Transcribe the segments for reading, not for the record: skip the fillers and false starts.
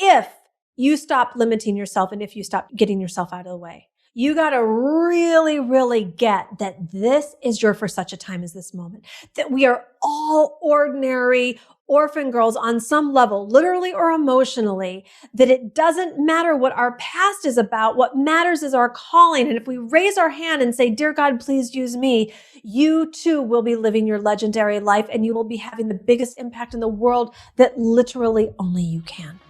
if you stop limiting yourself and if you stop getting yourself out of the way. You got to really, really get that this is your for such a time as this moment, that we are all ordinary orphan girls on some level, literally or emotionally, that it doesn't matter what our past is about. What matters is our calling. And if we raise our hand and say, "Dear God, please use me," you too will be living your legendary life and you will be having the biggest impact in the world that literally only you can.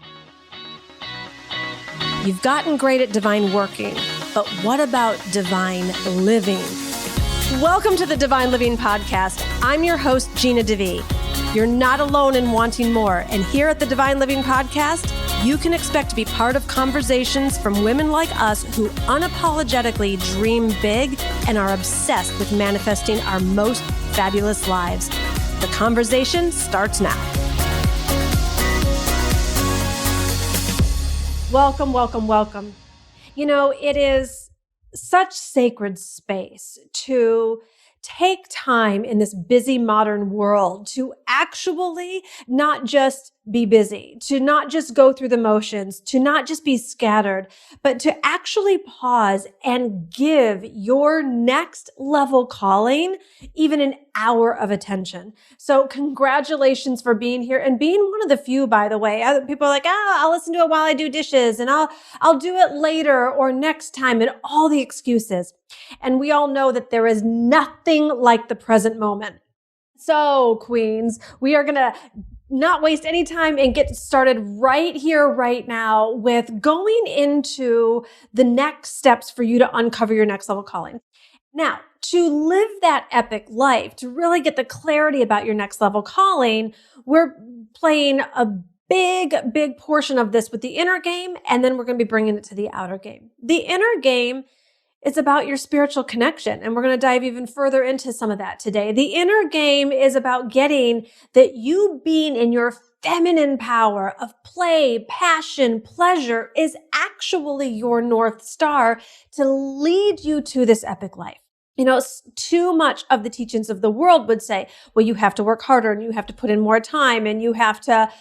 You've gotten great at divine working, but what about divine living? Welcome to the Divine Living Podcast. I'm your host, Gina DeVee. You're not alone in wanting more. And here at the Divine Living Podcast, you can expect to be part of conversations from women like us who unapologetically dream big and are obsessed with manifesting our most fabulous lives. The conversation starts now. Welcome, welcome, welcome. You know, it is such sacred space to take time in this busy modern world to actually not just be busy, to not just go through the motions, to not just be scattered, but to actually pause and give your next level calling even an hour of attention. So congratulations for being here and being one of the few, by the way. Other people are like, I'll listen to it while I do dishes and I'll do it later or next time and all the excuses. And we all know that there is nothing like the present moment. So, queens, we are going to not waste any time and get started right here, right now with going into the next steps for you to uncover your next level calling. Now, to live that epic life, to really get the clarity about your next level calling, we're playing a big portion of this with the inner game, and then we're going to be bringing it to the outer game. The inner game is about your spiritual connection, and we're going to dive even further into some of that today. The inner game is about getting that you being in your feminine power of play, passion, pleasure is actually your North Star to lead you to this epic life. You know, too much of the teachings of the world would say, well, you have to work harder and you have to put in more time and you have to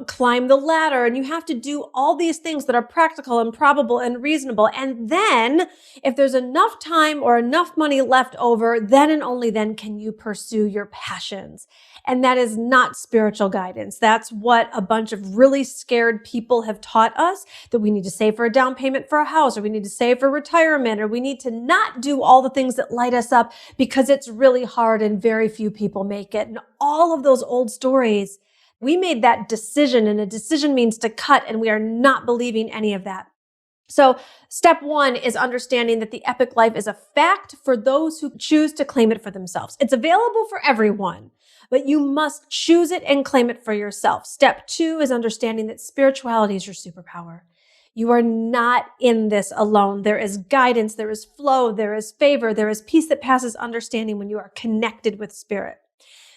climb the ladder and you have to do all these things that are practical and probable and reasonable. And then if there's enough time or enough money left over, then and only then can you pursue your passions. And that is not spiritual guidance. That's what a bunch of really scared people have taught us, that we need to save for a down payment for a house, or we need to save for retirement, or we need to not do all the things that light us up because it's really hard and very few people make it. And all of those old stories, we made that decision, and a decision means to cut, and we are not believing any of that. So step one is understanding that the epic life is a fact for those who choose to claim it for themselves. It's available for everyone, but you must choose it and claim it for yourself. Step two is understanding that spirituality is your superpower. You are not in this alone. There is guidance, there is flow, there is favor, there is peace that passes understanding when you are connected with spirit.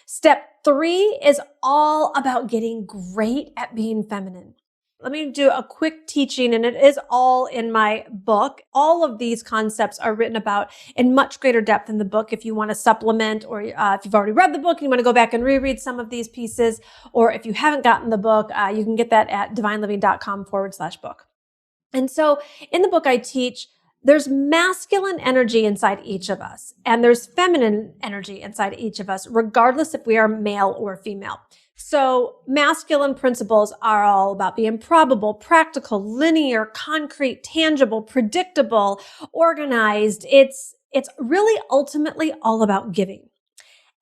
Step three is all about getting great at being feminine. Let me do a quick teaching, and it is all in my book. All of these concepts are written about in much greater depth in the book. If you want to supplement, or if you've already read the book and you want to go back and reread some of these pieces, or if you haven't gotten the book, you can get that at divineliving.com/book. And so in the book I teach, there's masculine energy inside each of us, and there's feminine energy inside each of us, regardless if we are male or female. So masculine principles are all about being probable, practical, linear, concrete, tangible, predictable, organized. It's really ultimately all about giving.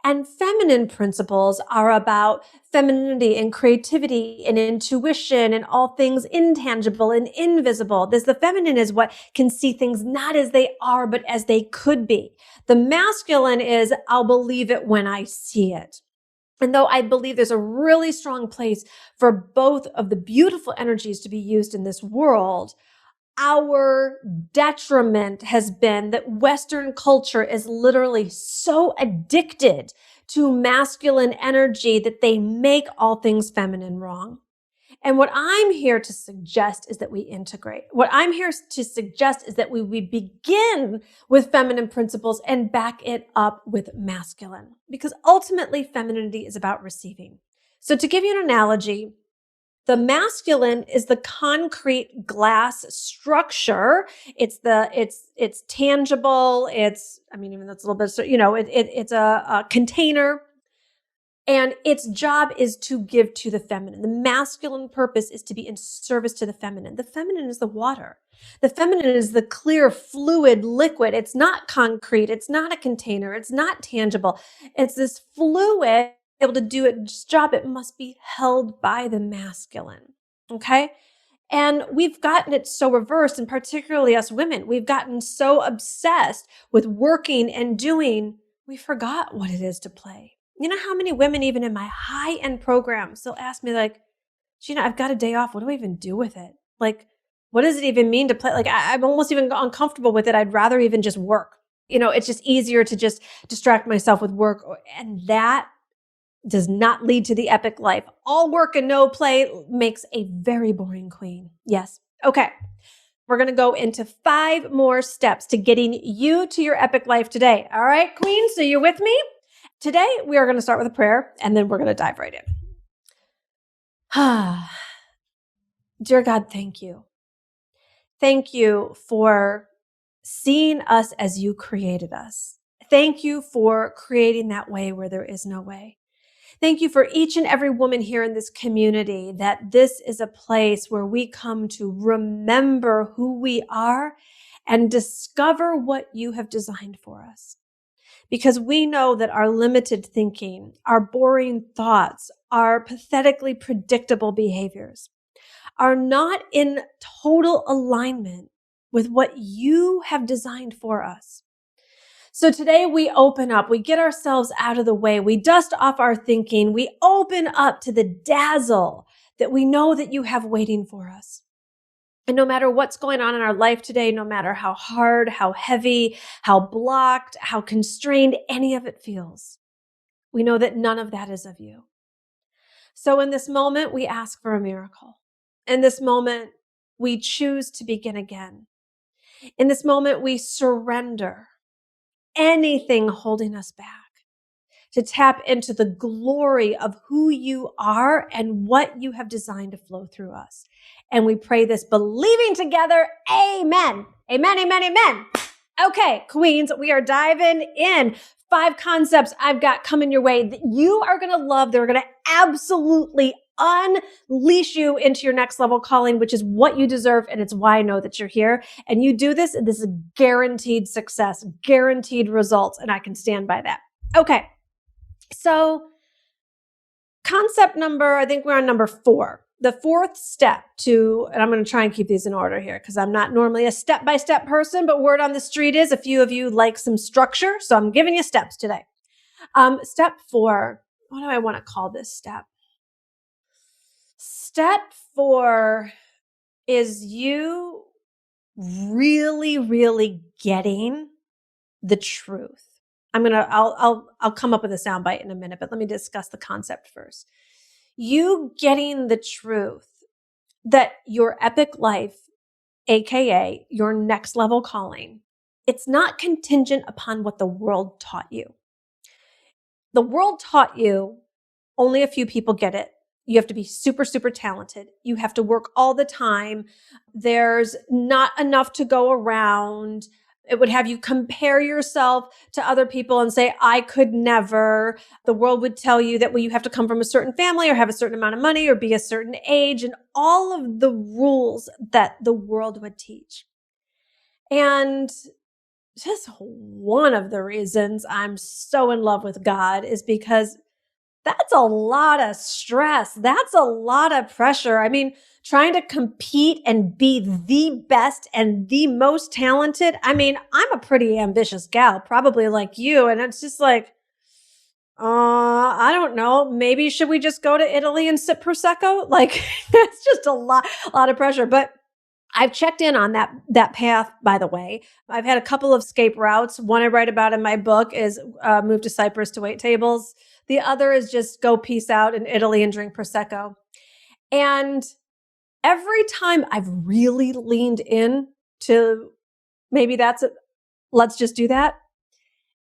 And feminine principles are about femininity and creativity and intuition and all things intangible and invisible. The feminine is what can see things not as they are, but as they could be. The masculine is, I'll believe it when I see it. And though I believe there's a really strong place for both of the beautiful energies to be used in this world, our detriment has been that Western culture is literally so addicted to masculine energy that they make all things feminine wrong. And what I'm here to suggest is that we integrate. What I'm here to suggest is that we begin with feminine principles and back it up with masculine, because ultimately femininity is about receiving. So to give you an analogy, The masculine is the concrete glass structure. It's tangible. Even that's a little bit, it's a container. And its job is to give to the feminine. The masculine purpose is to be in service to the feminine. The feminine is the water. The feminine is the clear, fluid liquid. It's not concrete. It's not a container. It's not tangible. It's this fluid able to do its job. It must be held by the masculine. Okay? And we've gotten it so reversed, and particularly us women, we've gotten so obsessed with working and doing, we forgot what it is to play. You know how many women, even in my high-end programs, they'll ask me like, Gina, I've got a day off. What do I even do with it? Like, what does it even mean to play? Like, I'm almost even uncomfortable with it. I'd rather even just work. It's just easier to just distract myself with work. And that does not lead to the epic life. All work and no play makes a very boring queen. Yes. Okay. We're going to go into 5 more steps to getting you to your epic life today. All right, queen. So you're with me? Today, we are going to start with a prayer, and then we're going to dive right in. Dear God, thank you. Thank you for seeing us as you created us. Thank you for creating that way where there is no way. Thank you for each and every woman here in this community, that this is a place where we come to remember who we are and discover what you have designed for us. Because we know that our limited thinking, our boring thoughts, our pathetically predictable behaviors are not in total alignment with what you have designed for us. So today we open up, we get ourselves out of the way, we dust off our thinking, we open up to the dazzle that we know that you have waiting for us. And no matter what's going on in our life today, no matter how hard, how heavy, how blocked, how constrained any of it feels, we know that none of that is of you. So in this moment, we ask for a miracle. In this moment, we choose to begin again. In this moment, we surrender anything holding us back to tap into the glory of who you are and what you have designed to flow through us. And we pray this believing together. Amen. Amen, amen, amen. Okay, queens, we are diving in. 5 concepts I've got coming your way that you are going to love. They're going to absolutely unleash you into your next level calling, which is what you deserve. And it's why I know that you're here. And you do this, and this is guaranteed success, guaranteed results. And I can stand by that. Okay. So concept I think we're on number 4. The 4th step and I'm going to try and keep these in order here because I'm not normally a step-by-step person, but word on the street is a few of you like some structure. So I'm giving you steps today. Step 4, what do I want to call this step? Step 4 is you really, really getting the truth. I'll come up with a soundbite in a minute, but let me discuss the concept first. You getting the truth that your epic life, AKA your next level calling, it's not contingent upon what the world taught you. The world taught you only a few people get it. You have to be super, super talented. You have to work all the time. There's not enough to go around. It would have you compare yourself to other people and say, I could never. The world would tell you that, well, you have to come from a certain family or have a certain amount of money or be a certain age, and all of the rules that the world would teach. And just one of the reasons I'm so in love with God is because that's a lot of stress. That's a lot of pressure. I mean, trying to compete and be the best and the most talented. I mean, I'm a pretty ambitious gal, probably like you. And it's just like, I don't know. Maybe should we just go to Italy and sip Prosecco? Like, that's just a lot of pressure. But I've checked in on that path, by the way. I've had a couple of escape routes. One I write about in my book is move to Cyprus to wait tables. The other is just go peace out in Italy and drink Prosecco. And every time I've really leaned in to maybe that's it, let's just do that,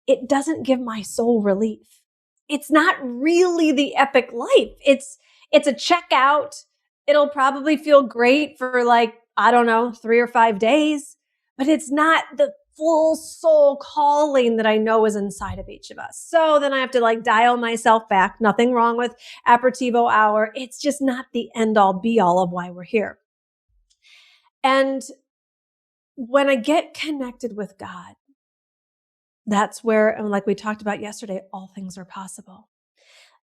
it doesn't give my soul relief. It's not really the epic life. It's a checkout. It'll probably feel great for like, I don't know, 3 or 5 days, but it's not the full soul calling that I know is inside of each of us. So then I have to like dial myself back. Nothing wrong with aperitivo hour. It's just not the end all be all of why we're here. And when I get connected with God, that's where, and like we talked about yesterday, all things are possible.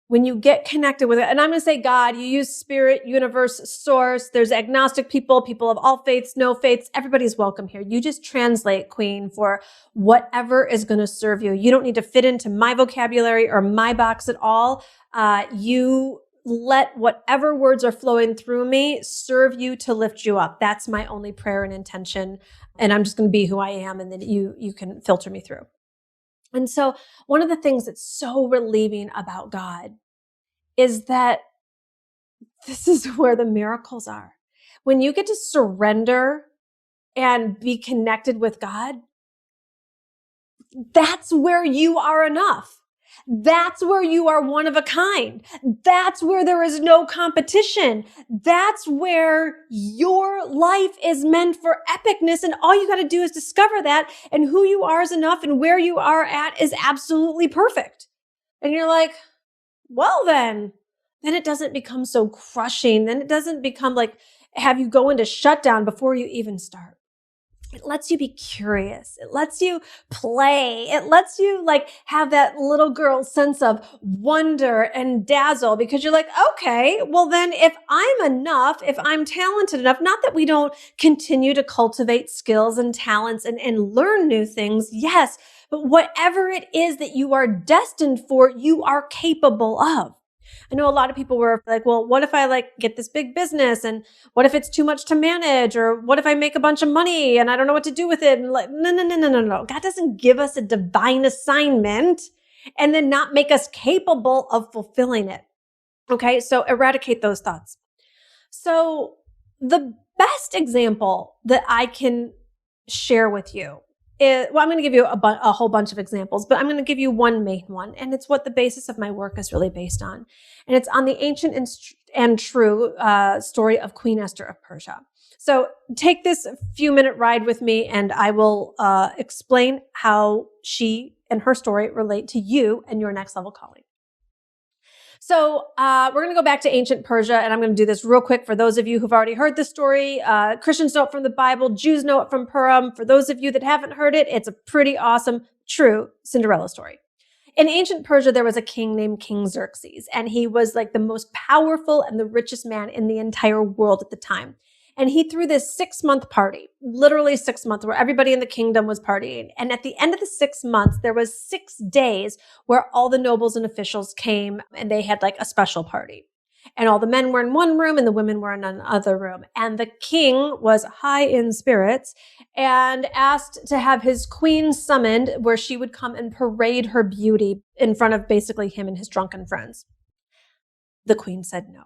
When you get connected with it, and I'm going to say God, you use spirit, universe, source. There's agnostic people, people of all faiths, no faiths. Everybody's welcome here. You just translate, Queen, for whatever is going to serve you. You don't need to fit into my vocabulary or my box at all. You let whatever words are flowing through me serve you to lift you up. That's my only prayer and intention. And I'm just going to be who I am, and then you can filter me through. And so one of the things that's so relieving about God is that this is where the miracles are. When you get to surrender and be connected with God, that's where you are enough. That's where you are one of a kind. That's where there is no competition. That's where your life is meant for epicness. And all you got to do is discover that, and who you are is enough, and where you are at is absolutely perfect. And you're like, well, then it doesn't become so crushing. Then it doesn't become like, have you go into shutdown before you even start. It lets you be curious. It lets you play. It lets you like have that little girl sense of wonder and dazzle, because you're like, okay, well then if I'm enough, if I'm talented enough, not that we don't continue to cultivate skills and talents and learn new things. Yes. But whatever it is that you are destined for, you are capable of. I know a lot of people were like, well, what if I like get this big business, and what if it's too much to manage, or what if I make a bunch of money and I don't know what to do with it? And like, no. God doesn't give us a divine assignment and then not make us capable of fulfilling it. Okay. So eradicate those thoughts. So the best example that I can share with you well, I'm going to give you a whole bunch of examples, but I'm going to give you one main one. And it's what the basis of my work is really based on. And it's on the ancient and true story of Queen Esther of Persia. So take this few-minute ride with me, and I will explain how she and her story relate to you and your next level calling. So we're going to go back to ancient Persia, and I'm going to do this real quick for those of you who've already heard the story. Christians know it from the Bible. Jews know it from Purim. For those of you that haven't heard it, it's a pretty awesome, true Cinderella story. In ancient Persia, there was a king named King Xerxes, and he was like the most powerful and the richest man in the entire world at the time. And he threw this 6-month party, literally 6 months, where everybody in the kingdom was partying. And at the end of the 6 months, there was 6 days where all the nobles and officials came, and they had like a special party. And all the men were in one room and the women were in another room. And the king was high in spirits and asked to have his queen summoned, where she would come and parade her beauty in front of basically him and his drunken friends. The queen said no.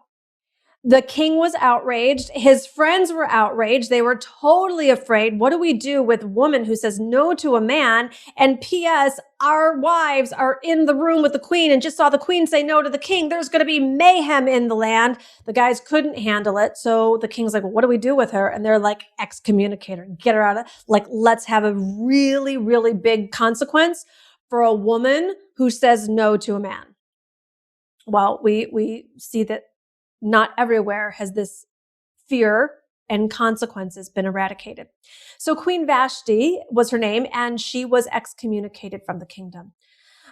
The king was outraged. His friends were outraged. They were totally afraid. What do we do with a woman who says no to a man? And P.S., our wives are in the room with the queen and just saw the queen say no to the king. There's going to be mayhem in the land. The guys couldn't handle it. So the king's like, well, what do we do with her? And they're like, excommunicate her, get her out of, like, let's have a really, really big consequence for a woman who says no to a man. Well, we see that not everywhere has this fear and consequences been eradicated. So Queen Vashti was her name, and she was excommunicated from the kingdom.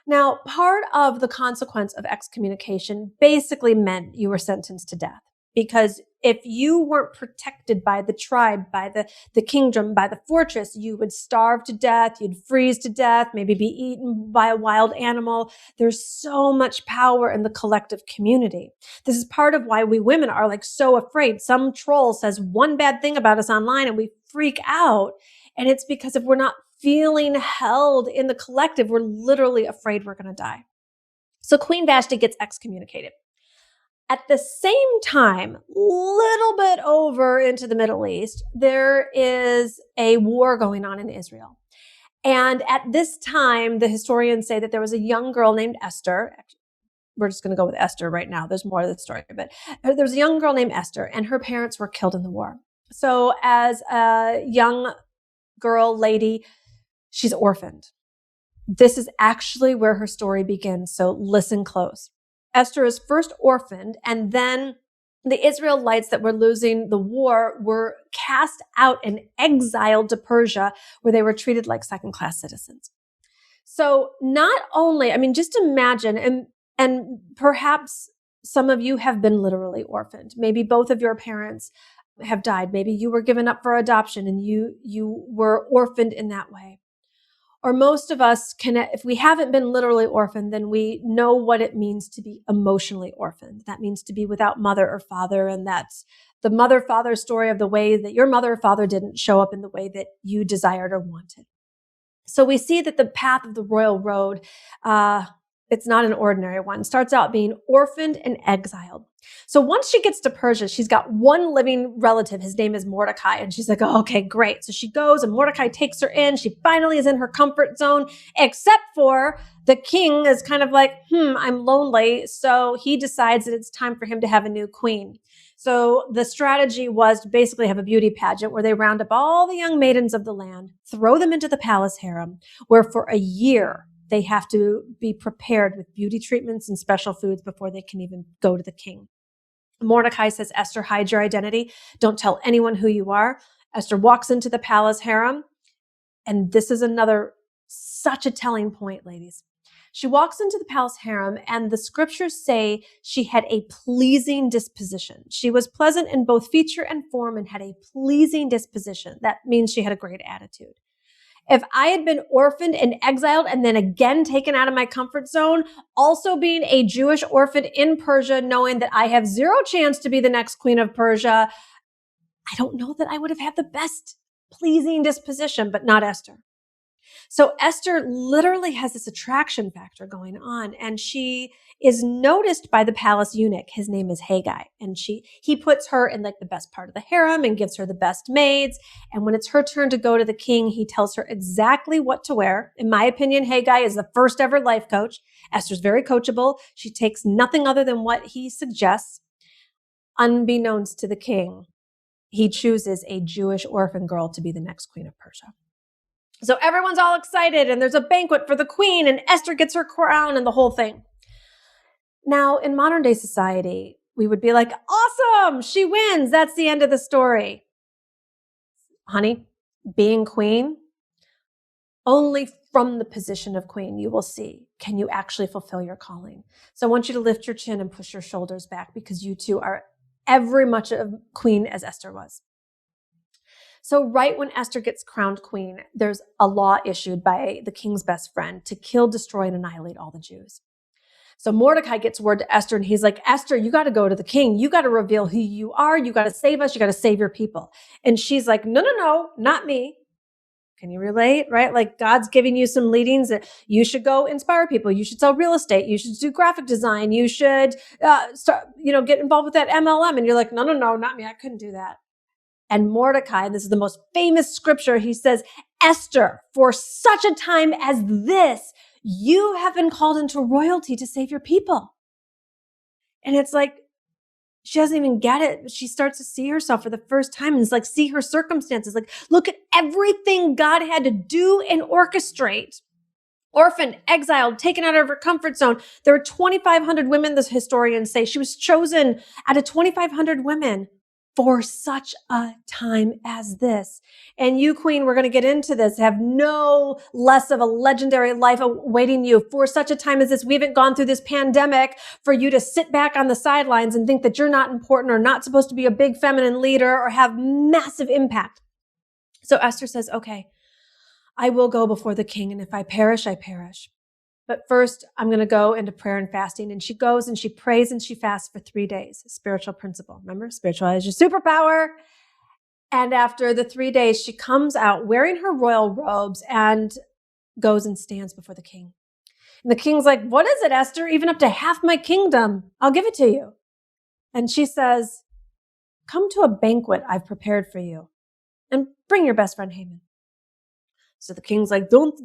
Now, part of the consequence of excommunication basically meant you were sentenced to death, because if you weren't protected by the tribe, by the kingdom, by the fortress, you would starve to death, you'd freeze to death, maybe be eaten by a wild animal. There's so much power in the collective community. This is part of why we women are like so afraid. Some troll says one bad thing about us online and we freak out. And it's because if we're not feeling held in the collective, we're literally afraid we're going to die. So Queen Vashti gets excommunicated. At the same time, little bit over into the Middle East, there is a war going on in Israel. And at this time, the historians say that there was a young girl named Esther. we're just going to go with Esther right now. There's more to the story, but there's a young girl named Esther, and her parents were killed in the war. So as a young girl, lady, she's orphaned. This is actually where her story begins. So listen close. Esther is first orphaned, and then the Israelites that were losing the war were cast out and exiled to Persia, where they were treated like second-class citizens. So not only, just imagine, and perhaps some of you have been literally orphaned. Maybe both of your parents have died. Maybe you were given up for adoption and you were orphaned in that way. Or most of us can, if we haven't been literally orphaned, then we know what it means to be emotionally orphaned. That means to be without mother or father. And that's the mother-father story of the way that your mother or father didn't show up in the way that you desired or wanted. So we see that the path of the royal road, it's not an ordinary one. It starts out being orphaned and exiled. So once she gets to Persia, she's got one living relative. His name is Mordecai. And she's like, oh, okay, great. So she goes and Mordecai takes her in. She finally is in her comfort zone, except for the king is kind of like, I'm lonely. So he decides that it's time for him to have a new queen. So the strategy was to basically have a beauty pageant where they round up all the young maidens of the land, throw them into the palace harem, where for a year they have to be prepared with beauty treatments and special foods before they can even go to the king. Mordecai says, Esther, hide your identity. Don't tell anyone who you are. Esther walks into the palace harem. And this is such a telling point, ladies. She walks into the palace harem, and the scriptures say she had a pleasing disposition. She was pleasant in both feature and form and had a pleasing disposition. That means she had a great attitude. If I had been orphaned and exiled and then again taken out of my comfort zone, also being a Jewish orphan in Persia, knowing that I have zero chance to be the next queen of Persia, I don't know that I would have had the best pleasing disposition, but not Esther. So Esther literally has this attraction factor going on, and she is noticed by the palace eunuch. His name is Haggai, and he puts her in like the best part of the harem and gives her the best maids. And when it's her turn to go to the king, he tells her exactly what to wear. In my opinion, Haggai is the first ever life coach. Esther's very coachable. She takes nothing other than what he suggests. Unbeknownst to the king, he chooses a Jewish orphan girl to be the next queen of Persia. So everyone's all excited, and there's a banquet for the queen, and Esther gets her crown and the whole thing. Now, in modern day society, we would be like, awesome, she wins. That's the end of the story. Honey, being queen, only from the position of queen, you will see, can you actually fulfill your calling? So I want you to lift your chin and push your shoulders back, because you too are every much a queen as Esther was. So right when Esther gets crowned queen, there's a law issued by the king's best friend to kill, destroy, and annihilate all the Jews. So Mordecai gets word to Esther, and he's like, Esther, you got to go to the king. You got to reveal who you are. You got to save us. You got to save your people. And she's like, no, not me. Can you relate, right? Like, God's giving you some leadings that you should go inspire people. You should sell real estate. You should do graphic design. You should get involved with that MLM. And you're like, no, not me. I couldn't do that. And Mordecai, this is the most famous scripture, he says, Esther, for such a time as this, you have been called into royalty to save your people. And it's like, she doesn't even get it. She starts to see herself for the first time, and it's like, see her circumstances. Like, look at everything God had to do and orchestrate. Orphaned, exiled, taken out of her comfort zone. There were 2,500 women, the historians say. She was chosen out of 2,500 women for such a time as this. And you, queen, we're going to get into this, have no less of a legendary life awaiting you for such a time as this. We haven't gone through this pandemic for you to sit back on the sidelines and think that you're not important or not supposed to be a big feminine leader or have massive impact. So Esther says, okay, I will go before the king, and if I perish, I perish. But first, I'm going to go into prayer and fasting. And she goes and she prays and she fasts for 3 days. Spiritual principle. Remember, spiritual is your superpower. And after the 3 days, she comes out wearing her royal robes and goes and stands before the king. And the king's like, what is it, Esther? Even up to half my kingdom, I'll give it to you. And she says, come to a banquet I've prepared for you and bring your best friend Haman. So the king's like, don't.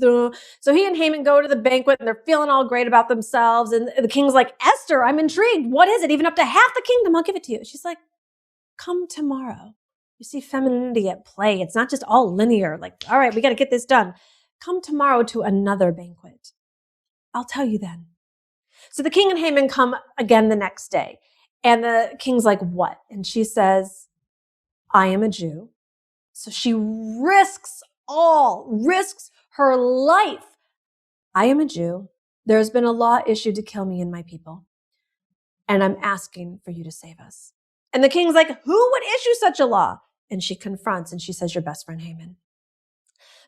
So he and Haman go to the banquet and they're feeling all great about themselves. And the king's like, Esther, I'm intrigued. What is it? Even up to half the kingdom, I'll give it to you. She's like, come tomorrow. You see femininity at play. It's not just all linear. Like, all right, we got to get this done. Come tomorrow to another banquet. I'll tell you then. So the king and Haman come again the next day. And the king's like, what? And she says, I am a Jew. So she risks her life. I am a Jew. There's been a law issued to kill me and my people. And I'm asking for you to save us. And the king's like, who would issue such a law? And she confronts and she says, your best friend Haman.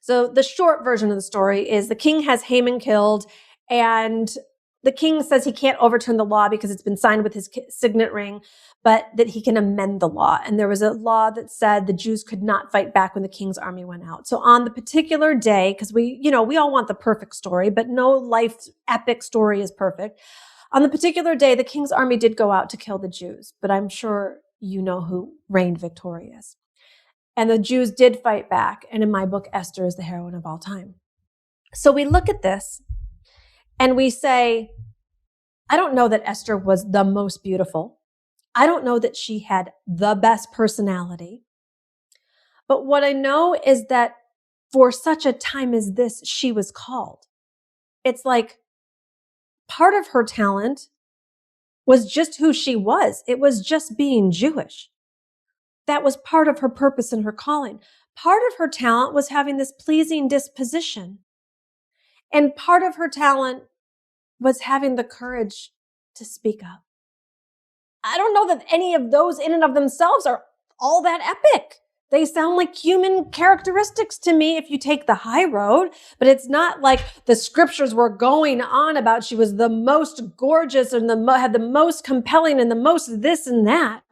So the short version of the story is the king has Haman killed, and the king says he can't overturn the law because it's been signed with his signet ring, but that he can amend the law. And there was a law that said the Jews could not fight back when the king's army went out. So on the particular day, because we all want the perfect story, but no life epic story is perfect. On the particular day, the king's army did go out to kill the Jews, but I'm sure you know who reigned victorious. And the Jews did fight back. And in my book, Esther is the heroine of all time. So we look at this and we say, I don't know that Esther was the most beautiful. I don't know that she had the best personality. But what I know is that for such a time as this, she was called. It's like part of her talent was just who she was. It was just being Jewish. That was part of her purpose and her calling. Part of her talent was having this pleasing disposition. And part of her talent was having the courage to speak up. I don't know that any of those in and of themselves are all that epic. They sound like human characteristics to me if you take the high road, but it's not like the scriptures were going on about she was the most gorgeous and had the most compelling and the most this and that.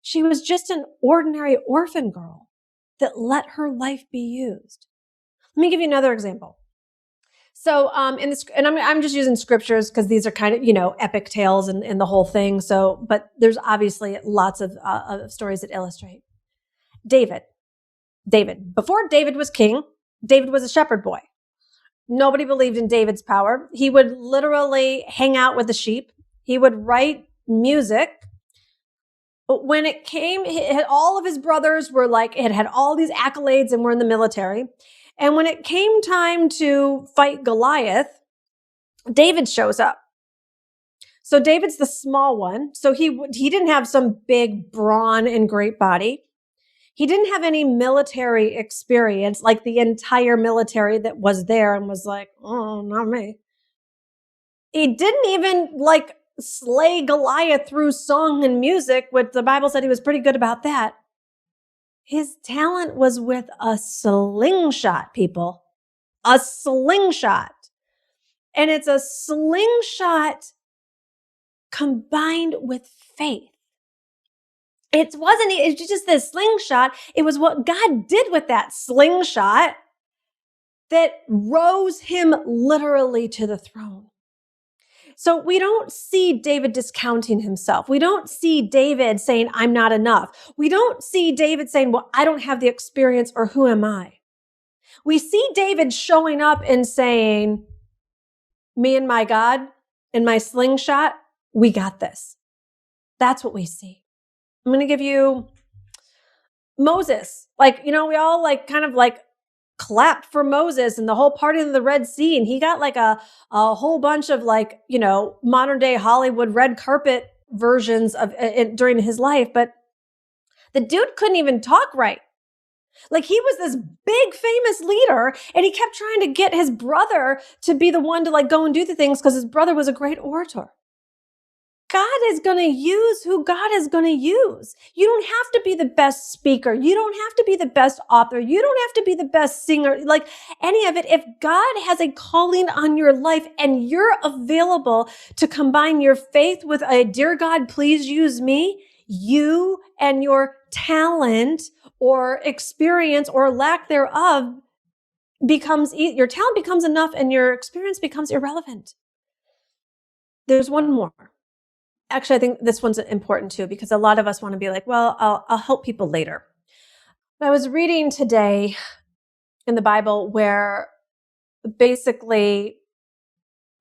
She was just an ordinary orphan girl that let her life be used. Let me give you another example. So, in this, and I'm just using scriptures because these are kind of, epic tales and the whole thing. So, but there's obviously lots of stories that illustrate. David. Before David was king, David was a shepherd boy. Nobody believed in David's power. He would literally hang out with the sheep. He would write music. But when it came, all of his brothers were had all these accolades and were in the military. And when it came time to fight Goliath, David shows up. So David's the small one. So he didn't have some big brawn and great body. He didn't have any military experience, like the entire military that was there and was like, oh, not me. He didn't even slay Goliath through song and music, which the Bible said he was pretty good about that. His talent was with a slingshot, people. A slingshot. And it's a slingshot combined with faith. It's just this slingshot. It was what God did with that slingshot that rose him literally to the throne. So we don't see David discounting himself. We don't see David saying, I'm not enough. We don't see David saying, well, I don't have the experience, or who am I? We see David showing up and saying, me and my God and my slingshot, we got this. That's what we see. I'm going to give you Moses. We all clapped for Moses and the whole party in the Red Sea. And he got a whole bunch of modern day Hollywood red carpet versions of it during his life. But the dude couldn't even talk right. He was this big famous leader and he kept trying to get his brother to be the one to go and do the things because his brother was a great orator. God is going to use who God is going to use. You don't have to be the best speaker. You don't have to be the best author. You don't have to be the best singer, any of it. If God has a calling on your life and you're available to combine your faith with a dear God, please use me, you and your talent or experience or lack thereof your talent becomes enough and your experience becomes irrelevant. There's one more. Actually, I think this one's important too, because a lot of us want to be like, well, I'll help people later. I was reading today in the Bible where basically,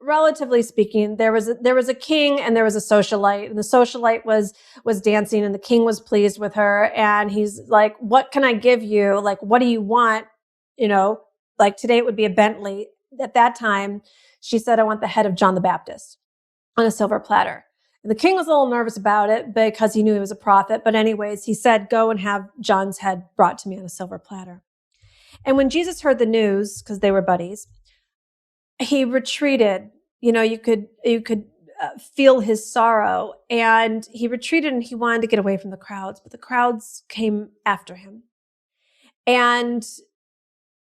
relatively speaking, there was a king and there was a socialite, and the socialite was dancing and the king was pleased with her, and he's like, "What can I give you? Like, what do you want?" Like today it would be a Bentley. At that time, she said, "I want the head of John the Baptist on a silver platter." And the king was a little nervous about it because he knew he was a prophet. But anyways, he said, "Go and have John's head brought to me on a silver platter." And when Jesus heard the news, because they were buddies, he retreated. You could feel his sorrow, and he retreated and he wanted to get away from the crowds, but the crowds came after him. And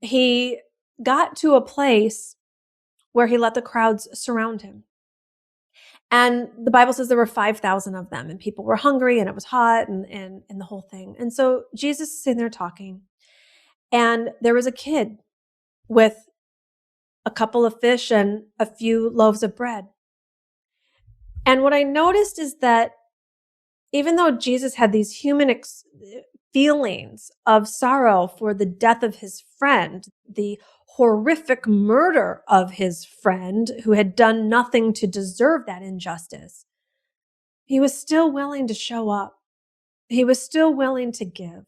he got to a place where he let the crowds surround him. And the Bible says there were 5,000 of them, and people were hungry and it was hot and the whole thing. And so Jesus is sitting there talking, and there was a kid with a couple of fish and a few loaves of bread. And what I noticed is that even though Jesus had these human feelings of sorrow for the death of his friend, the horrific murder of his friend who had done nothing to deserve that injustice, he was still willing to show up. He was still willing to give.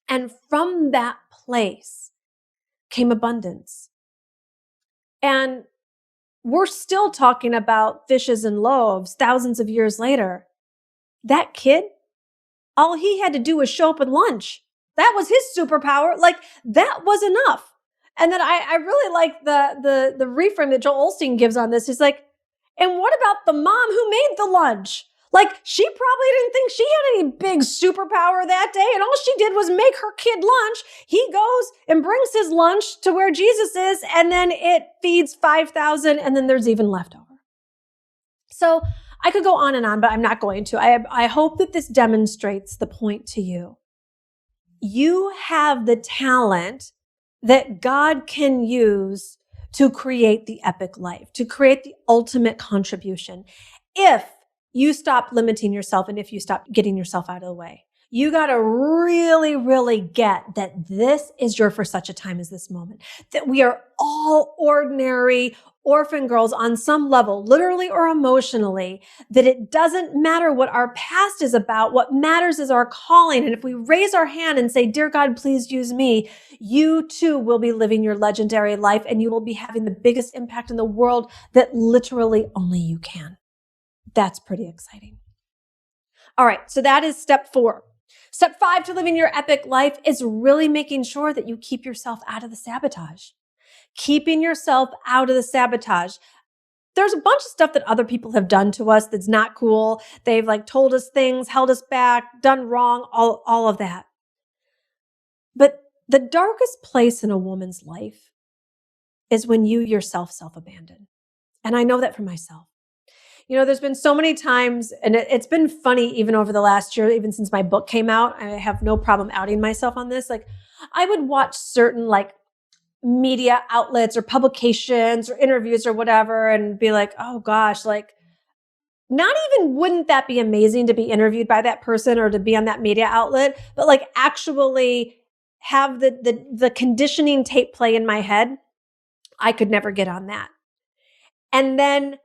And from that place came abundance. And we're still talking about fishes and loaves thousands of years later. That kid, all he had to do was show up at lunch. That was his superpower. Like, that was enough. And then I really like the reframe that Joel Osteen gives on this. He's like, and what about the mom who made the lunch? Like, she probably didn't think she had any big superpower that day, and all she did was make her kid lunch. He goes and brings his lunch to where Jesus is, and then it feeds 5,000, and then there's even leftover. So I could go on and on, but I'm not going to. I hope that this demonstrates the point to you. You have the talent that God can use to create the epic life, to create the ultimate contribution. If you stop limiting yourself and if you stop getting yourself out of the way, you got to really, really get that this is your for such a time as this moment, that we are all ordinary orphan girls on some level, literally or emotionally, that it doesn't matter what our past is about. What matters is our calling. And if we raise our hand and say, "Dear God, please use me," you too will be living your legendary life, and you will be having the biggest impact in the world that literally only you can. That's pretty exciting. All right, so that is step 4. Step 5 to living your epic life is really making sure that you keep yourself out of the sabotage. Keeping yourself out of the sabotage. There's a bunch of stuff that other people have done to us that's not cool. They've told us things, held us back, done wrong, all of that. But the darkest place in a woman's life is when you yourself self-abandon. And I know that for myself. There's been so many times, and it's been funny even over the last year, even since my book came out. I have no problem outing myself on this. I would watch certain media outlets or publications or interviews or whatever and be like, oh gosh, not even wouldn't that be amazing to be interviewed by that person or to be on that media outlet, but actually have the conditioning tape play in my head. I could never get on that. And then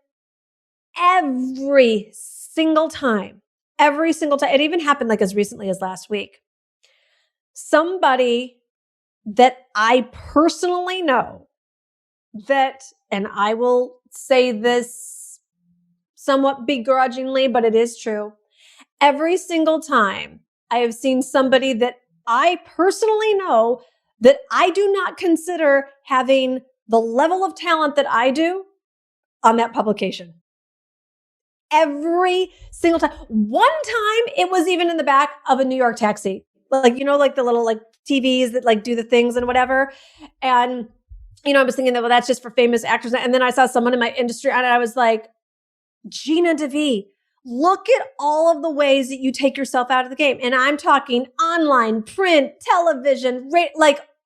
every single time, it even happened as recently as last week, somebody that I personally know that, and I will say this somewhat begrudgingly, but it is true. Every single time I have seen somebody that I personally know that I do not consider having the level of talent that I do on that publication. Every single time. One time it was even in the back of a New York taxi. The little TVs that do the things and whatever. And, I was thinking that, well, that's just for famous actors. And then I saw someone in my industry and I was like, Gina DeVee, look at all of the ways that you take yourself out of the game. And I'm talking online, print, television,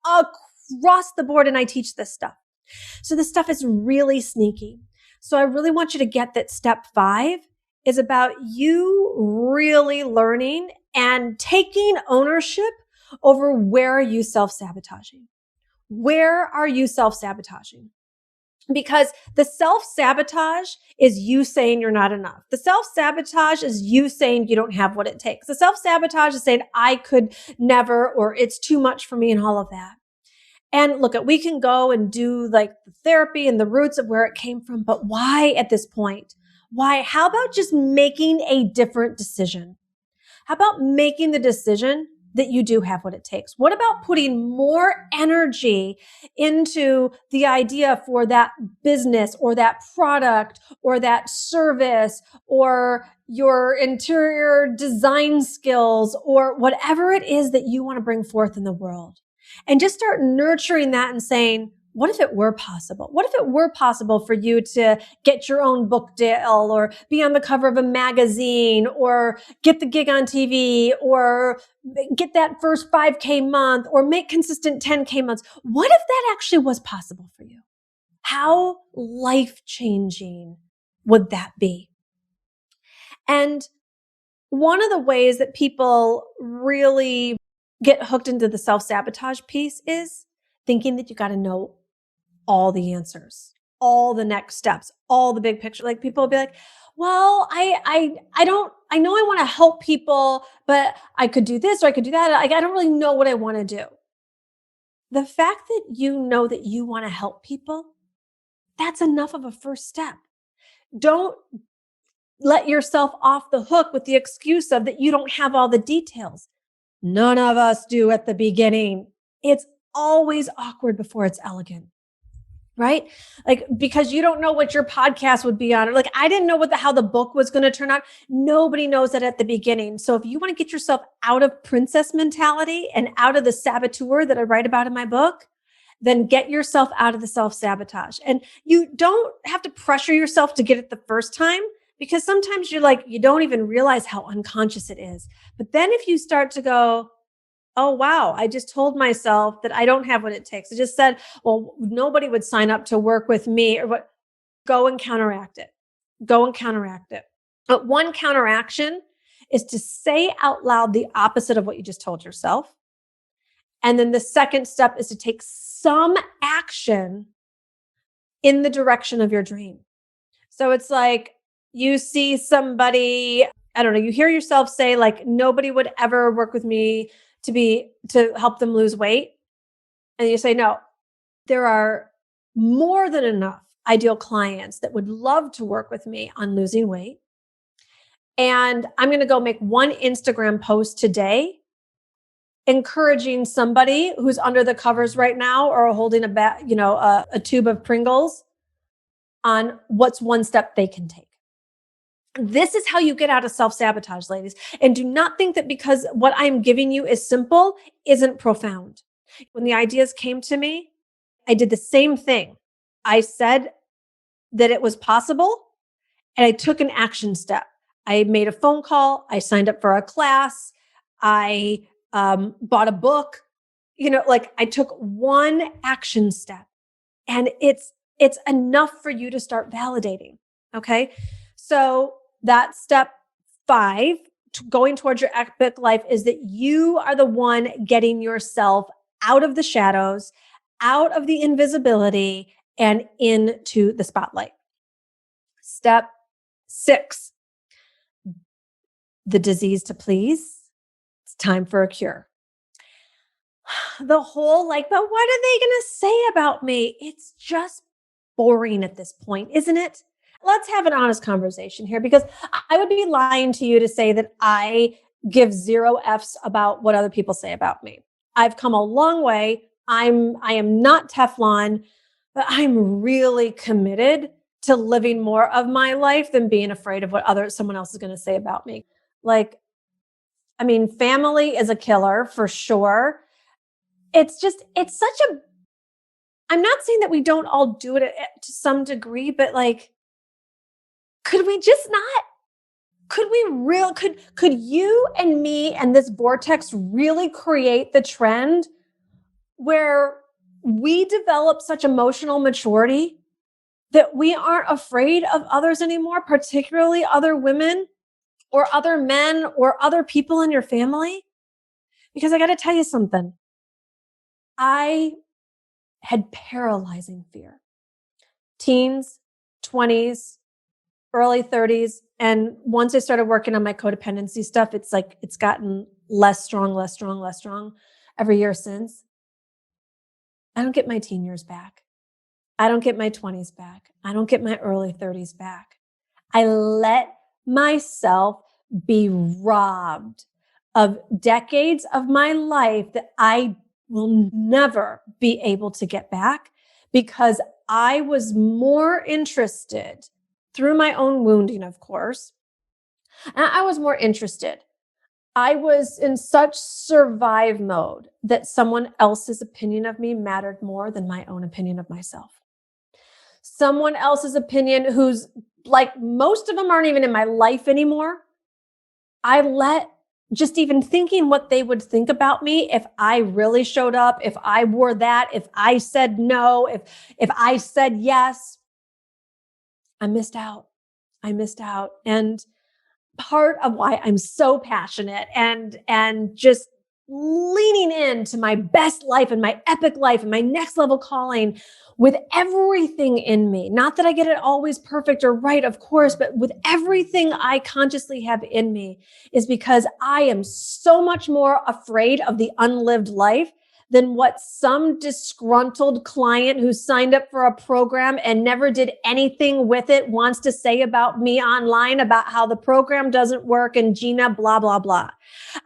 across the board. And I teach this stuff. So this stuff is really sneaky. So I really want you to get that step 5 is about you really learning and taking ownership over where are you self-sabotaging. Where are you self-sabotaging? Because the self-sabotage is you saying you're not enough. The self-sabotage is you saying you don't have what it takes. The self-sabotage is saying I could never, or it's too much for me and all of that. And look, we can go and do like the therapy and the roots of where it came from, but why at this point? Why? How about just making a different decision? How about making the decision that you do have what it takes? What about putting more energy into the idea for that business or that product or that service or your interior design skills or whatever it is that you want to bring forth in the world? And just start nurturing that and saying, what if it were possible? What if it were possible for you to get your own book deal or be on the cover of a magazine or get the gig on TV or get that first 5K month or make consistent 10K months? What if that actually was possible for you? How life-changing would that be? And one of the ways that people really get hooked into the self-sabotage piece is thinking that you got to know all the answers, all the next steps, all the big picture. Like people will be like, well, I know I want to help people, but I could do this or I could do that. I don't really know what I want to do. The fact that you know that you want to help people, that's enough of a first step. Don't let yourself off the hook with the excuse of that you don't have all the details. None of us do at the beginning. It's always awkward before it's elegant. Right? Like, because you don't know what your podcast would be on, or like, I didn't know how the book was going to turn out. Nobody knows that at the beginning. So if you want to get yourself out of princess mentality and out of the saboteur that I write about in my book, then get yourself out of the self-sabotage. And you don't have to pressure yourself to get it the first time, because sometimes you're like, you don't even realize how unconscious it is. But then if you start to go, oh, wow, I just told myself that I don't have what it takes. I just said, well, nobody would sign up to work with me or what. Go and counteract it. Go and counteract it. But one counteraction is to say out loud the opposite of what you just told yourself. And then the second step is to take some action in the direction of your dream. So it's like you see somebody, I don't know, you hear yourself say like, nobody would ever work with me to help them lose weight. And you say, no, there are more than enough ideal clients that would love to work with me on losing weight. And I'm going to go make one Instagram post today encouraging somebody who's under the covers right now or holding a tube of Pringles on what's one step they can take. This is how you get out of self-sabotage, ladies. And do not think that because what I'm giving you is simple, isn't profound. When the ideas came to me, I did the same thing. I said that it was possible and I took an action step. I made a phone call. I signed up for a class. I bought a book. I took one action step, and it's enough for you to start validating. Okay. So that step 5, going towards your epic life, is that you are the one getting yourself out of the shadows, out of the invisibility, and into the spotlight. Step 6, the disease to please. It's time for a cure. The whole but what are they going to say about me? It's just boring at this point, isn't it? Let's have an honest conversation here, because I would be lying to you to say that I give 0 F's about what other people say about me. I've come a long way. I am not Teflon, but I'm really committed to living more of my life than being afraid of what someone else is going to say about me. Family is a killer for sure. It's such a, I'm not saying that we don't all do it to some degree, but could we just not? Could you and me and this vortex really create the trend where we develop such emotional maturity that we aren't afraid of others anymore, particularly other women or other men or other people in your family? Because I got to tell you something. I had paralyzing fear. Teens, 20s, early 30s. And once I started working on my codependency stuff, it's like it's gotten less strong, less strong, less strong every year since. I don't get my teen years back. I don't get my 20s back. I don't get my early 30s back. I let myself be robbed of decades of my life that I will never be able to get back because I was more interested through my own wounding, of course. And I was more interested. I was in such survive mode that someone else's opinion of me mattered more than my own opinion of myself. Someone else's opinion who's like most of them aren't even in my life anymore. I let just even thinking what they would think about me if I really showed up, if I wore that, if I said no, if I said yes, I missed out. I missed out. And part of why I'm so passionate and just leaning into my best life and my epic life and my next level calling with everything in me. Not that I get it always perfect or right, of course, but with everything I consciously have in me is because I am so much more afraid of the unlived life than what some disgruntled client who signed up for a program and never did anything with it wants to say about me online about how the program doesn't work and Gina, blah, blah, blah.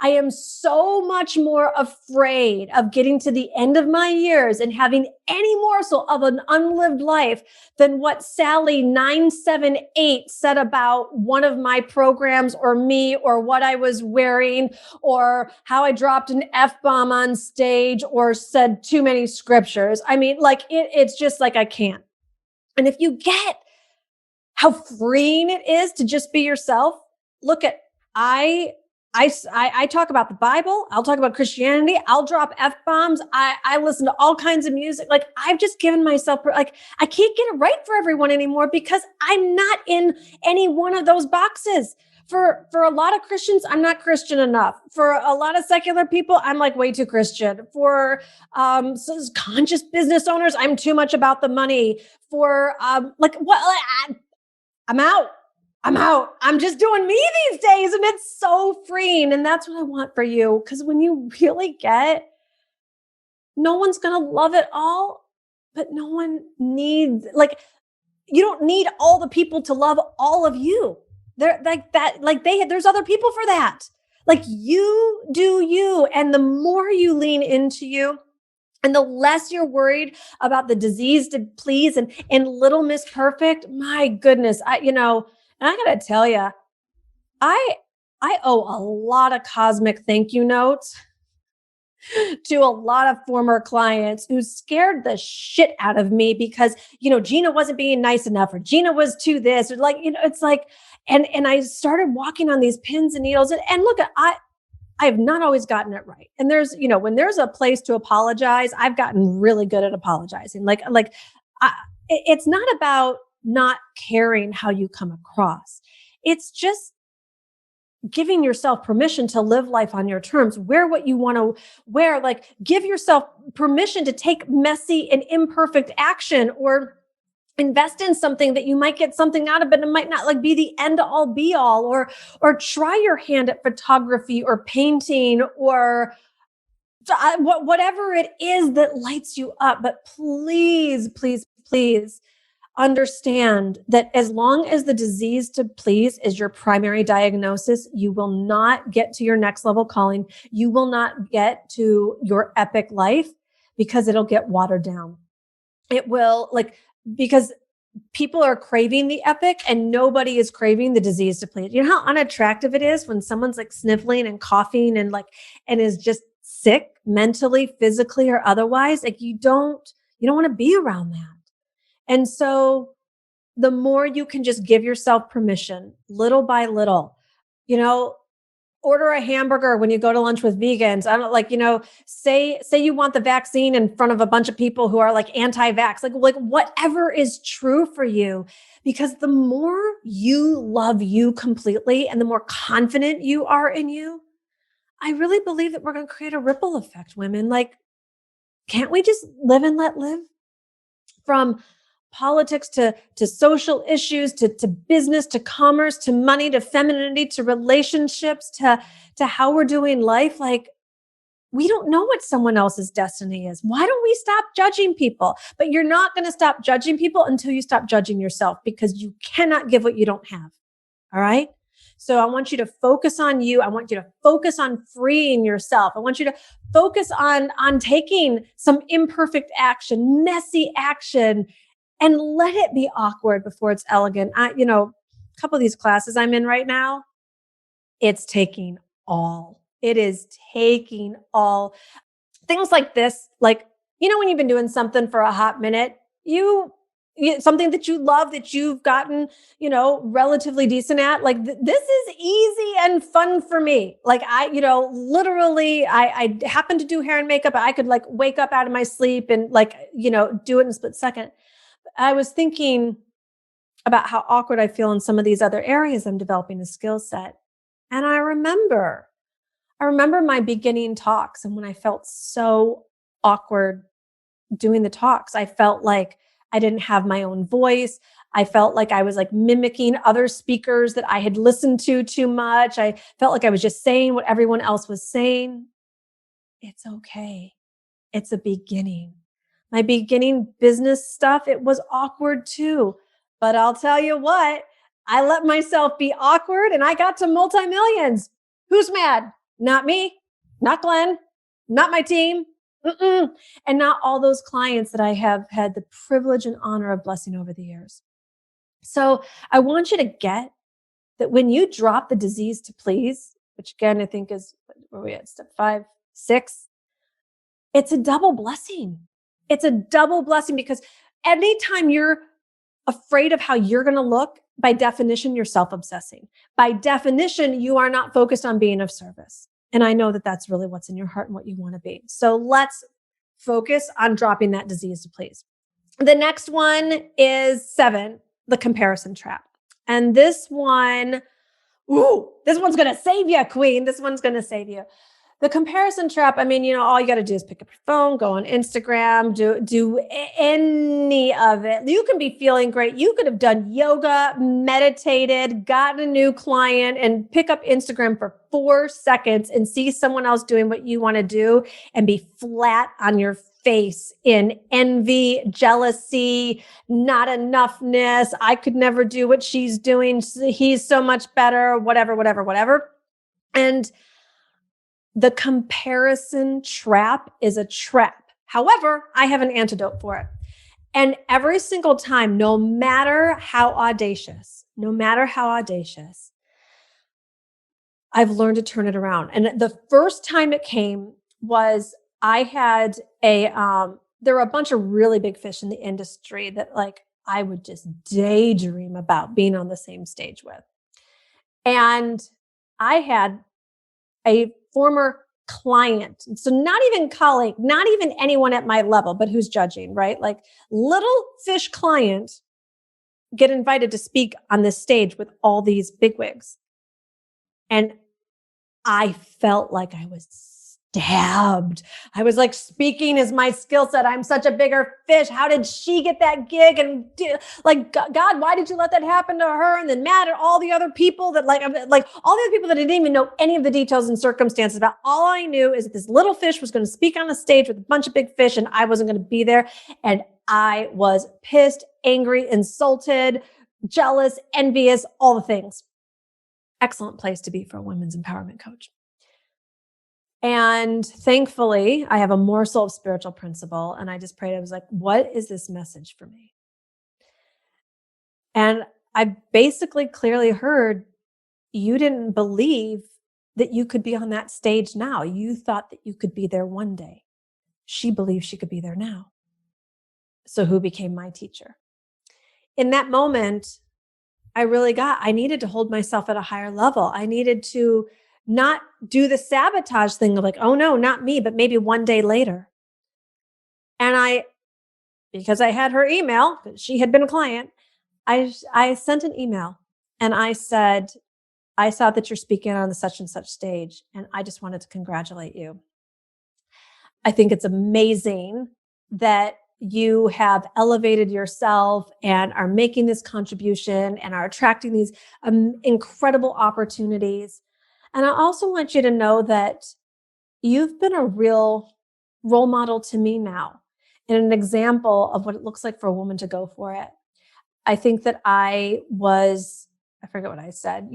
I am so much more afraid of getting to the end of my years and having any morsel of an unlived life than what Sally 978 said about one of my programs or me or what I was wearing or how I dropped an F-bomb on stage or said too many scriptures. I mean, like it's just like I can't. And if you get how freeing it is to just be yourself, look at I talk about the Bible. I'll talk about Christianity. I'll drop F-bombs. I listen to all kinds of music. Like I've just given myself, like I can't get it right for everyone anymore because I'm not in any one of those boxes. For a lot of Christians, I'm not Christian enough. For a lot of secular people, I'm like way too Christian. For conscious business owners, I'm too much about the money. For I'm out. I'm out. I'm just doing me these days. And it's so freeing. And that's what I want for you. Because when you really get, no one's going to love it all, but no one needs, like, you don't need all the people to love all of you. They're like that, like there's other people for that. Like you do you. And the more you lean into you, and the less you're worried about the disease to please and little Miss Perfect, my goodness, and I gotta tell you, I owe a lot of cosmic thank you notes to a lot of former clients who scared the shit out of me because, Gina wasn't being nice enough or Gina was too this or like, it's like, and I started walking on these pins and needles and look, I have not always gotten it right. And there's, when there's a place to apologize, I've gotten really good at apologizing. It's not about not caring how you come across. It's just giving yourself permission to live life on your terms, wear what you want to wear, like give yourself permission to take messy and imperfect action or invest in something that you might get something out of, but it might not like be the end all be all, or try your hand at photography or painting or whatever it is that lights you up. But please, please, please understand that as long as the disease to please is your primary diagnosis, you will not get to your next level calling. You will not get to your epic life because it'll get watered down. It will because people are craving the epic and nobody is craving the disease to please. You know how unattractive it is when someone's like sniffling and coughing and is just sick mentally, physically, or otherwise. Like you don't want to be around that. And so the more you can just give yourself permission, little by little, order a hamburger when you go to lunch with vegans. I don't say you want the vaccine in front of a bunch of people who are like anti-vax, like whatever is true for you, because the more you love you completely and the more confident you are in you, I really believe that we're going to create a ripple effect, women. Like Can't we just live and let live? From politics to social issues, to business, to commerce, to money, to femininity, to relationships, to how we're doing life. Like, we don't know what someone else's destiny is. Why don't we stop judging people? But you're not going to stop judging people until you stop judging yourself, because you cannot give what you don't have. All right. So I want you to focus on you. I want you to focus on freeing yourself. I want you to focus on taking some imperfect action, messy action, and let it be awkward before it's elegant. A couple of these classes I'm in right now, it's taking all. It is taking all. Things like this, like, when you've been doing something for a hot minute, something that you love, that you've gotten, relatively decent at, like this is easy and fun for me. Like literally I happen to do hair and makeup. I could like wake up out of my sleep and like, do it in a split second. I was thinking about how awkward I feel in some of these other areas I'm developing a skill set. And I remember my beginning talks, and when I felt so awkward doing the talks, I felt like I didn't have my own voice. I felt like I was like mimicking other speakers that I had listened to too much. I felt like I was just saying what everyone else was saying. It's okay. It's a beginning. My beginning business stuff, it was awkward too. But I'll tell you what, I let myself be awkward and I got to multi-millions. Who's mad? Not me, not Glenn, not my team, and not all those clients that I have had the privilege and honor of blessing over the years. So I want you to get that when you drop the disease to please, which again, I think is, where are we at, step 5, 6, it's a double blessing. It's a double blessing, because anytime you're afraid of how you're going to look, by definition, you're self-obsessing. By definition, you are not focused on being of service. And I know that that's really what's in your heart and what you want to be. So let's focus on dropping that disease to please. The next one is 7, the comparison trap. And this one's going to save you, queen. This one's going to save you. The comparison trap, all you got to do is pick up your phone, go on Instagram, do any of it. You can be feeling great. You could have done yoga, meditated, gotten a new client, and pick up Instagram for 4 seconds and see someone else doing what you want to do and be flat on your face in envy, jealousy, not enoughness. I could never do what she's doing. He's so much better, whatever. And the comparison trap is a trap. However, I have an antidote for it. And every single time, no matter how audacious, I've learned to turn it around. And the first time it came was I had there were a bunch of really big fish in the industry that like I would just daydream about being on the same stage with. And I had a former client, so not even colleague, not even anyone at my level, but who's judging, right? Like little fish client get invited to speak on this stage with all these bigwigs. And I felt like I was stabbed. I was like, speaking is my skill set. I'm such a bigger fish. How did she get that gig? And like, God, why did you let that happen to her? And then mad at all the other people that like all the other people that I didn't even know any of the details and circumstances about. All I knew is that this little fish was going to speak on a stage with a bunch of big fish and I wasn't going to be there. And I was pissed, angry, insulted, jealous, envious, all the things. Excellent place to be for a women's empowerment coach. And thankfully, I have a morsel of spiritual principle. And I just prayed. I was like, what is this message for me? And I basically clearly heard, you didn't believe that you could be on that stage now. You thought that you could be there one day. She believed she could be there now. So who became my teacher? In that moment, I needed to hold myself at a higher level. I needed to not do the sabotage thing of like, oh no, not me, but maybe one day later. And because I had her email, she had been a client, I sent an email and I said, I saw that you're speaking on the such and such stage, and I just wanted to congratulate you. I think it's amazing that you have elevated yourself and are making this contribution and are attracting these incredible opportunities. And I also want you to know that you've been a real role model to me now and an example of what it looks like for a woman to go for it. I think that I forget what I said,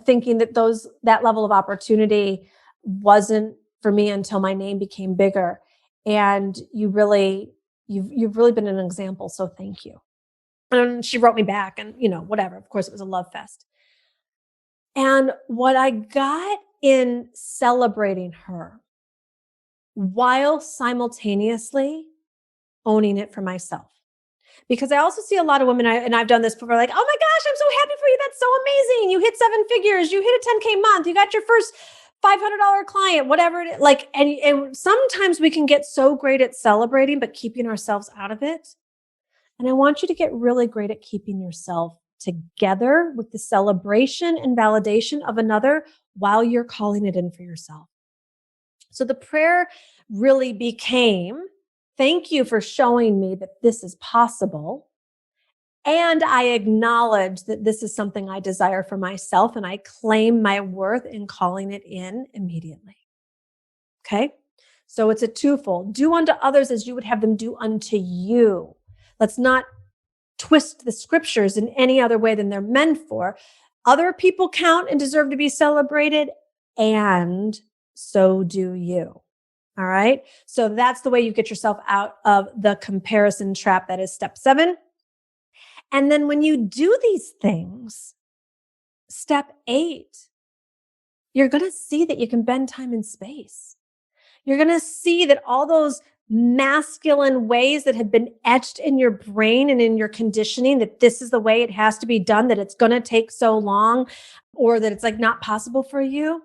thinking that that level of opportunity wasn't for me until my name became bigger. And you've really been an example. So thank you. And she wrote me back and, whatever. Of course, it was a love fest. And what I got in celebrating her while simultaneously owning it for myself. Because I also see a lot of women, and I've done this before, like, oh my gosh, I'm so happy for you. That's so amazing. You hit 7 figures. You hit a 10K month. You got your first $500 client, whatever it is. Like, and sometimes we can get so great at celebrating, but keeping ourselves out of it. And I want you to get really great at keeping yourself together with the celebration and validation of another while you're calling it in for yourself. So the prayer really became, thank you for showing me that this is possible. And I acknowledge that this is something I desire for myself, and I claim my worth in calling it in immediately. Okay? So it's a twofold. Do unto others as you would have them do unto you. Let's not twist the scriptures in any other way than they're meant for. Other people count and deserve to be celebrated, and so do you. All right. So that's the way you get yourself out of the comparison trap. That is step 7. And then when you do these things, step 8, you're going to see that you can bend time and space. You're going to see that all those masculine ways that have been etched in your brain and in your conditioning, that this is the way it has to be done, that it's going to take so long, or that it's like not possible for you.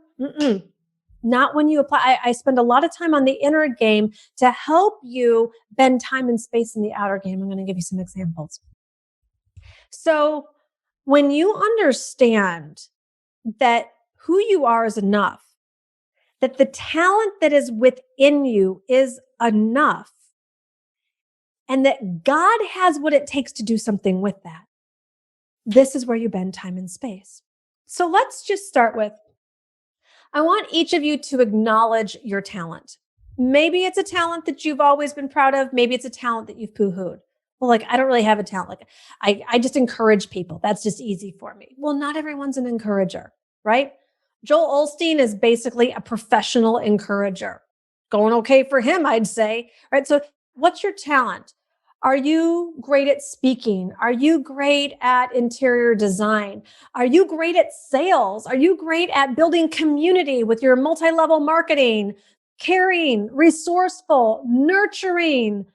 Not when you apply. I spend a lot of time on the inner game to help you bend time and space in the outer game. I'm going to give you some examples. So when you understand that who you are is enough, that the talent that is within you is enough, and that God has what it takes to do something with that, this is where you bend time and space. So let's just start with, I want each of you to acknowledge your talent. Maybe it's a talent that you've always been proud of. Maybe it's a talent that you've poo-hooed. Well, like, I don't really have a talent. Like, I just encourage people. That's just easy for me. Well, not everyone's an encourager, right? Joel Osteen is basically a professional encourager. Going okay for him, I'd say, right? So what's your talent? Are you great at speaking? Are you great at interior design? Are you great at sales? Are you great at building community with your multi-level marketing, caring, resourceful, nurturing?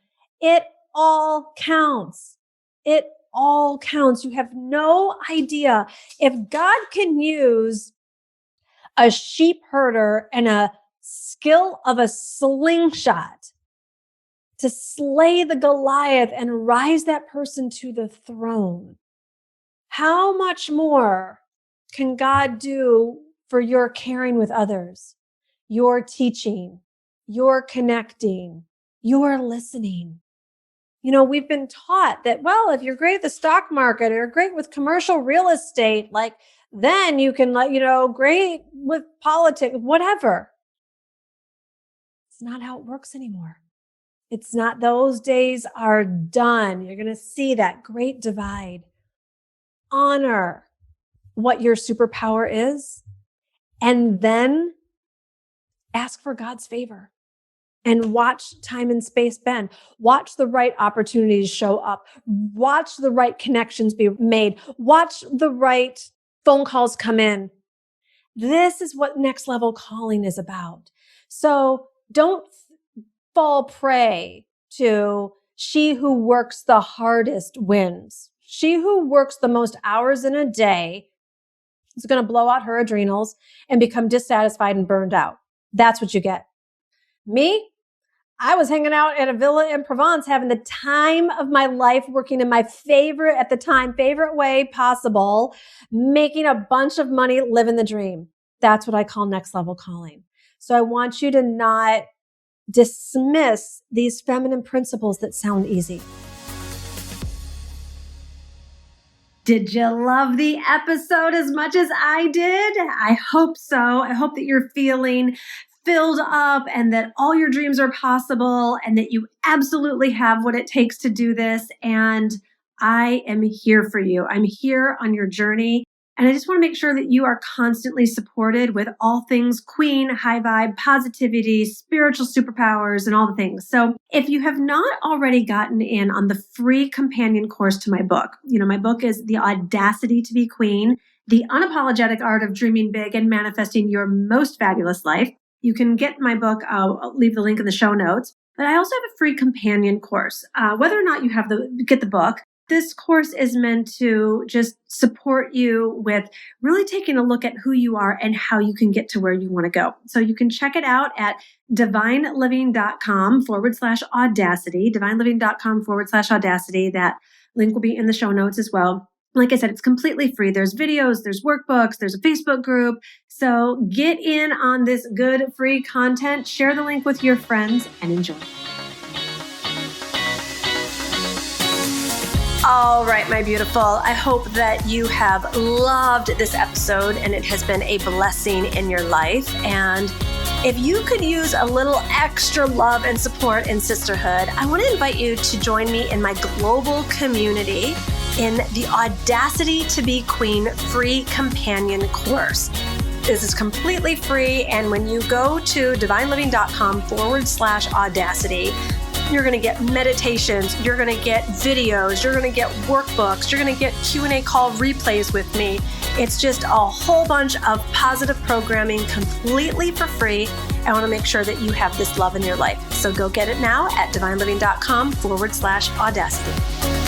It all counts. It all counts. You have no idea. If God can use a sheep herder and a skill of a slingshot to slay the Goliath and rise that person to the throne, how much more can God do for your caring with others, your teaching, your connecting, your listening? We've been taught that, well, if you're great at the stock market or great with commercial real estate, like, then you can, great with politics, whatever. It's not how it works anymore. It's not, those days are done. You're going to see that great divide. Honor what your superpower is, and then ask for God's favor and watch time and space bend. Watch the right opportunities show up. Watch the right connections be made. Watch the right phone calls come in. This is what next level calling is about. So don't fall prey to she who works the hardest wins. She who works the most hours in a day is going to blow out her adrenals and become dissatisfied and burned out. That's what you get. Me, I was hanging out at a villa in Provence, having the time of my life, working in my favorite way possible, making a bunch of money, living the dream. That's what I call next level calling. So I want you to not dismiss these feminine principles that sound easy. Did you love the episode as much as I did? I hope so. I hope that you're feeling filled up and that all your dreams are possible and that you absolutely have what it takes to do this. And I am here for you. I'm here on your journey. And I just want to make sure that you are constantly supported with all things queen, high vibe, positivity, spiritual superpowers, and all the things. So if you have not already gotten in on the free companion course to my book, my book is The Audacity to Be Queen, The Unapologetic Art of Dreaming Big and Manifesting Your Most Fabulous Life. You can get my book. I'll leave the link in the show notes. But I also have a free companion course. Whether or not you get the book, this course is meant to just support you with really taking a look at who you are and how you can get to where you want to go. So you can check it out at divineliving.com/audacity, divineliving.com/audacity. That link will be in the show notes as well. Like I said, it's completely free. There's videos, there's workbooks, there's a Facebook group. So get in on this good free content, share the link with your friends, and enjoy. All right, my beautiful. I hope that you have loved this episode and it has been a blessing in your life. And if you could use a little extra love and support in sisterhood, I want to invite you to join me in my global community in the Audacity to Be Queen free companion course. This is completely free. And when you go to divineliving.com/audacity, you're going to get meditations, you're going to get videos, you're going to get workbooks, you're going to get Q&A call replays with me. It's just a whole bunch of positive programming completely for free. I want to make sure that you have this love in your life. So go get it now at divineliving.com/audacity.